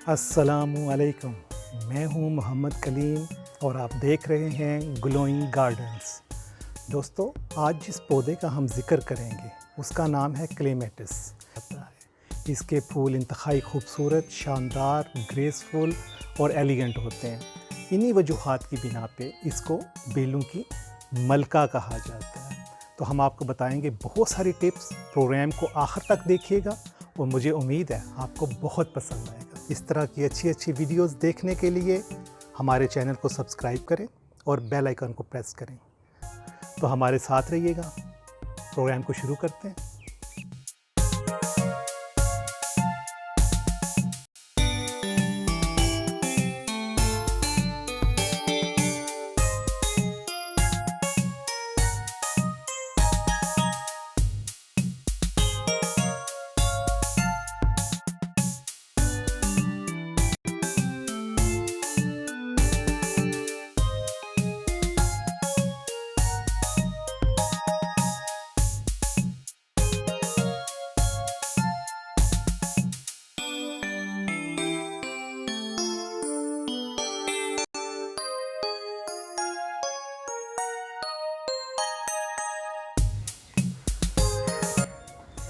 अस्सलामुअलैकुम। मैं हूं मोहम्मद कलीम और आप देख रहे हैं ग्लोइंग गार्डन्स। दोस्तों, आज जिस पौधे का हम जिक्र करेंगे उसका नाम है क्लेमेटिस। इसके फूल इंतहाई खूबसूरत, शानदार, ग्रेसफुल और एलिगेंट होते हैं। इन्हीं वजूहात की बिना पे इसको बेलों की मलका कहा जाता है। तो हम आपको बताएंगे बहुत सारी टिप्स। प्रोग्राम को आखिर तक देखिएगा और मुझे उम्मीद है आपको बहुत पसंद आएगा। इस तरह की अच्छी वीडियोस देखने के लिए हमारे चैनल को सब्सक्राइब करें और बेल आइकन को प्रेस करें। तो हमारे साथ रहिएगा। प्रोग्राम को शुरू करते हैं।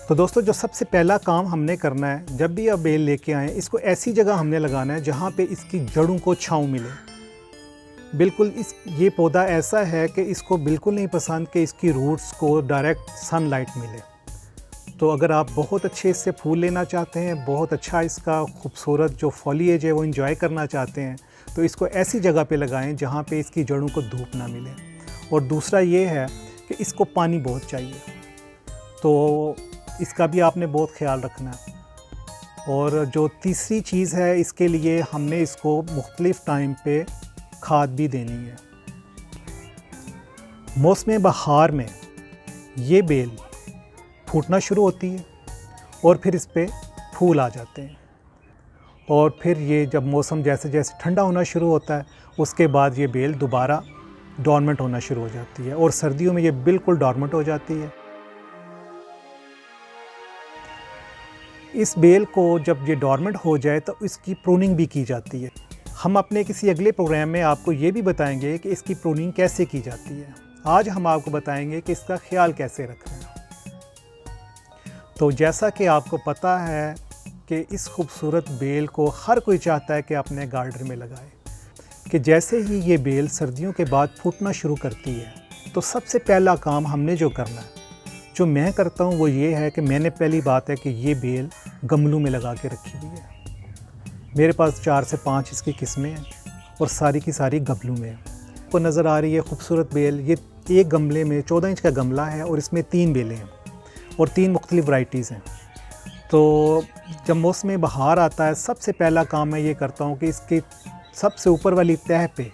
तो दोस्तों, जो सबसे पहला काम हमने करना है, जब भी आप बेल लेके आएँ, इसको ऐसी जगह हमने लगाना है जहाँ पे इसकी जड़ों को छाँव मिले। बिल्कुल ये पौधा ऐसा है कि इसको बिल्कुल नहीं पसंद कि इसकी रूट्स को डायरेक्ट सनलाइट मिले। तो अगर आप बहुत अच्छे इससे फूल लेना चाहते हैं, बहुत अच्छा इसका खूबसूरत जो फॉलिएज है वो एंजॉय करना चाहते हैं, तो इसको ऐसी जगह पे लगाएं जहाँ पे इसकी जड़ों को धूप ना मिले। और दूसरा ये है कि इसको पानी बहुत चाहिए, तो इसका भी आपने बहुत ख्याल रखना है। और जो तीसरी चीज़ है, इसके लिए हमने इसको मुख्तलिफ़ टाइम पे खाद भी देनी है। मौसम बहार में ये बेल फूटना शुरू होती है और फिर इस पे फूल आ जाते हैं। और फिर ये जब मौसम जैसे जैसे ठंडा होना शुरू होता है, उसके बाद ये बेल दोबारा डॉर्मेंट होना शुरू हो जाती है और सर्दियों में ये बिल्कुल डॉर्मेंट हो जाती है। इस बेल को जब ये डॉर्मेंट हो जाए तो इसकी प्रूनिंग भी की जाती है। हम अपने किसी अगले प्रोग्राम में आपको ये भी बताएंगे कि इसकी प्रूनिंग कैसे की जाती है। आज हम आपको बताएंगे कि इसका ख्याल कैसे रखना है। तो जैसा कि आपको पता है कि इस खूबसूरत बेल को हर कोई चाहता है कि अपने गार्डन में लगाए, कि जैसे ही ये बेल सर्दियों के बाद फूटना शुरू करती है, तो सबसे पहला काम हमने जो करना है, जो मैं करता हूँ, वो ये है कि मैंने पहली बात है कि ये बेल गमलों में लगा के रखी हुई है। मेरे पास 4 से 5 इसकी किस्में हैं और सारी की सारी गमलों में है। आपको नज़र आ रही है खूबसूरत बेल। ये एक गमले में 14 इंच का गमला है और इसमें 3 बेलें हैं और 3 मुख्तलिफ वैरायटीज़ हैं। तो जब मौसम बहार आता है, सबसे पहला काम मैं ये करता हूँ कि इसके सबसे ऊपर वाली तह पे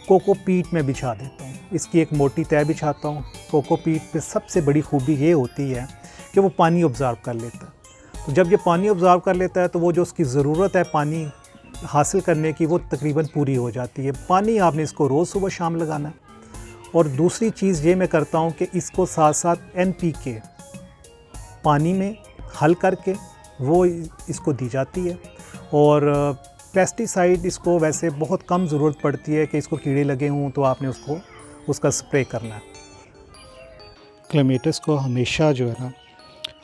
कोकोपीट में बिछा देता हूँ। इसकी एक मोटी तह बिछाता हूँ। कोकोपीट पे सबसे बड़ी खूबी ये होती है कि वो पानी ऑब्ज़र्व कर लेता है। तो जब ये पानी ऑब्ज़र्व कर लेता है तो वो जो उसकी ज़रूरत है पानी हासिल करने की, वो तकरीबन पूरी हो जाती है। पानी आपने इसको रोज़ सुबह शाम लगाना है। और दूसरी चीज़ ये मैं करता हूँ कि इसको साथ साथ NPK पानी में हल करके वो इसको दी जाती है। और पेस्टिसाइड इसको वैसे बहुत कम ज़रूरत पड़ती है कि इसको कीड़े लगे हों तो आपने उसका स्प्रे करना है। क्लेमेटिस को हमेशा जो है ना,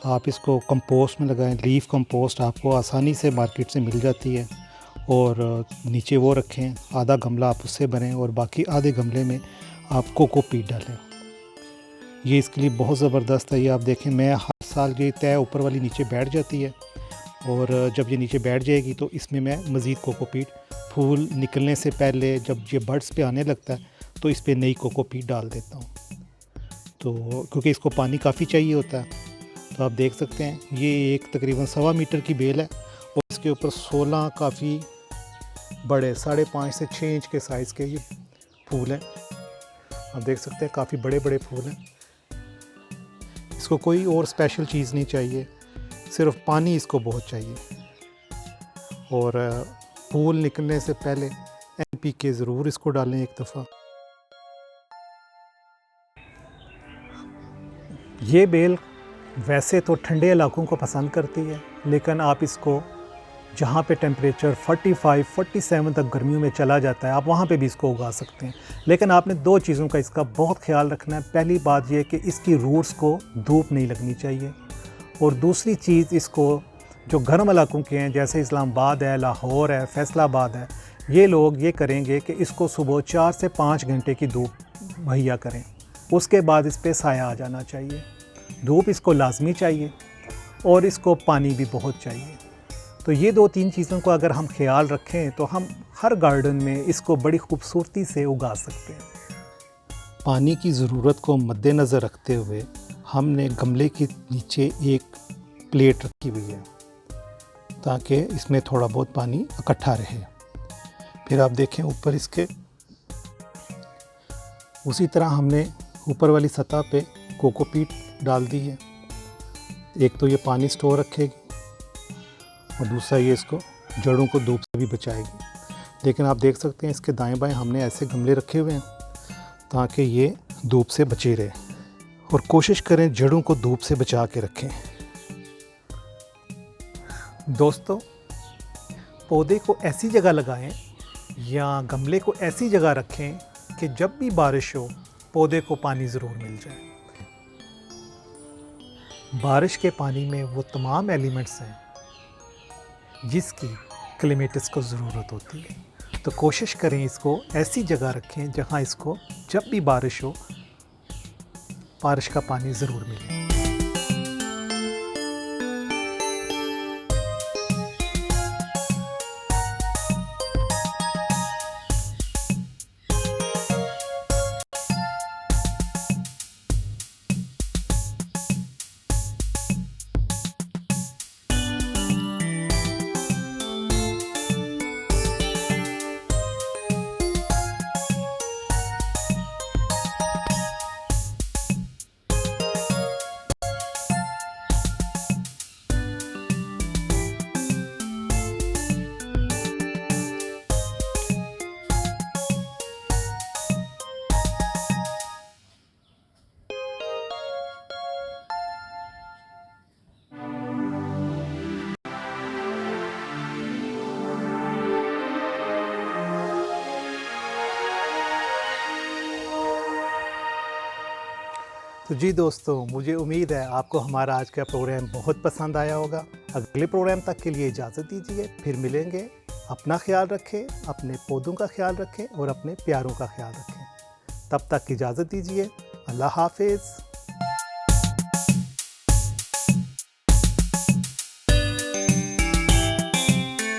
आप इसको कंपोस्ट में लगाएं। लीफ कंपोस्ट आपको आसानी से मार्केट से मिल जाती है। और नीचे वो रखें, आधा गमला आप उससे भरें और बाकी आधे गमले में आप कोकोपीट डालें। ये इसके लिए बहुत ज़बरदस्त है। ये आप देखें, मैं हर साल ये तय ऊपर वाली नीचे बैठ जाती है और जब ये नीचे बैठ जाएगी तो इसमें मैं मज़ीद कोकोपीट, फूल निकलने से पहले जब ये बड्स पे आने लगता है तो इस पर नई कोकोपीट डाल देता हूँ। तो क्योंकि इसको पानी काफ़ी चाहिए होता है। तो आप देख सकते हैं, ये एक तकरीबन 1.25 मीटर की बेल है और इसके ऊपर 16 काफ़ी बड़े 5.5 से 6 इंच के साइज़ के ये फूल हैं। आप देख सकते हैं, काफ़ी बड़े बड़े फूल हैं। इसको कोई और स्पेशल चीज़ नहीं चाहिए, सिर्फ पानी इसको बहुत चाहिए। और फूल निकलने से पहले NPK ज़रूर इसको डालें एक दफ़ा। ये बेल वैसे तो ठंडे इलाकों को पसंद करती है, लेकिन आप इसको जहाँ पे टेम्परेचर 45-47 तक गर्मियों में चला जाता है, आप वहाँ पे भी इसको उगा सकते हैं। लेकिन आपने दो चीज़ों का इसका बहुत ख्याल रखना है। पहली बात यह कि इसकी रूट्स को धूप नहीं लगनी चाहिए, और दूसरी चीज़, इसको जो गर्म इलाकों के हैं जैसे इस्लामाबाद है, लाहौर है, फैसलाबाद है, ये लोग ये करेंगे कि इसको सुबह 4 से 5 घंटे की धूप मुहैया करें, उसके बाद इस पर साया आ जाना चाहिए। धूप इसको लाजमी चाहिए और इसको पानी भी बहुत चाहिए। तो ये 2-3 चीज़ों को अगर हम ख्याल रखें तो हम हर गार्डन में इसको बड़ी खूबसूरती से उगा सकते हैं। पानी की ज़रूरत को मद्देनज़र रखते हुए हमने गमले के नीचे एक प्लेट रखी हुई है ताकि इसमें थोड़ा बहुत पानी इकट्ठा रहे। फिर आप देखें ऊपर इसके उसी तरह हमने ऊपर वाली सतह पे कोकोपीट डाल दी है। एक तो ये पानी स्टोर रखेगी और दूसरा ये इसको जड़ों को धूप से भी बचाएगी। लेकिन आप देख सकते हैं इसके दाएं बाएं हमने ऐसे गमले रखे हुए हैं ताकि ये धूप से बचे रहे, और कोशिश करें जड़ों को धूप से बचा के रखें। दोस्तों, पौधे को ऐसी जगह लगाएं या गमले को ऐसी जगह रखें कि जब भी बारिश हो पौधे को पानी ज़रूर मिल जाए। बारिश के पानी में वो तमाम एलिमेंट्स हैं जिसकी क्लेमेटिस को ज़रूरत होती है। तो कोशिश करें इसको ऐसी जगह रखें जहाँ इसको जब भी बारिश हो बारिश का पानी ज़रूर मिले। तो जी दोस्तों, मुझे उम्मीद है आपको हमारा आज का प्रोग्राम बहुत पसंद आया होगा। अगले प्रोग्राम तक के लिए इजाज़त दीजिए, फिर मिलेंगे। अपना ख्याल रखें, अपने पौधों का ख्याल रखें और अपने प्यारों का ख्याल रखें। तब तक इजाज़त दीजिए। अल्लाह हाफिज़।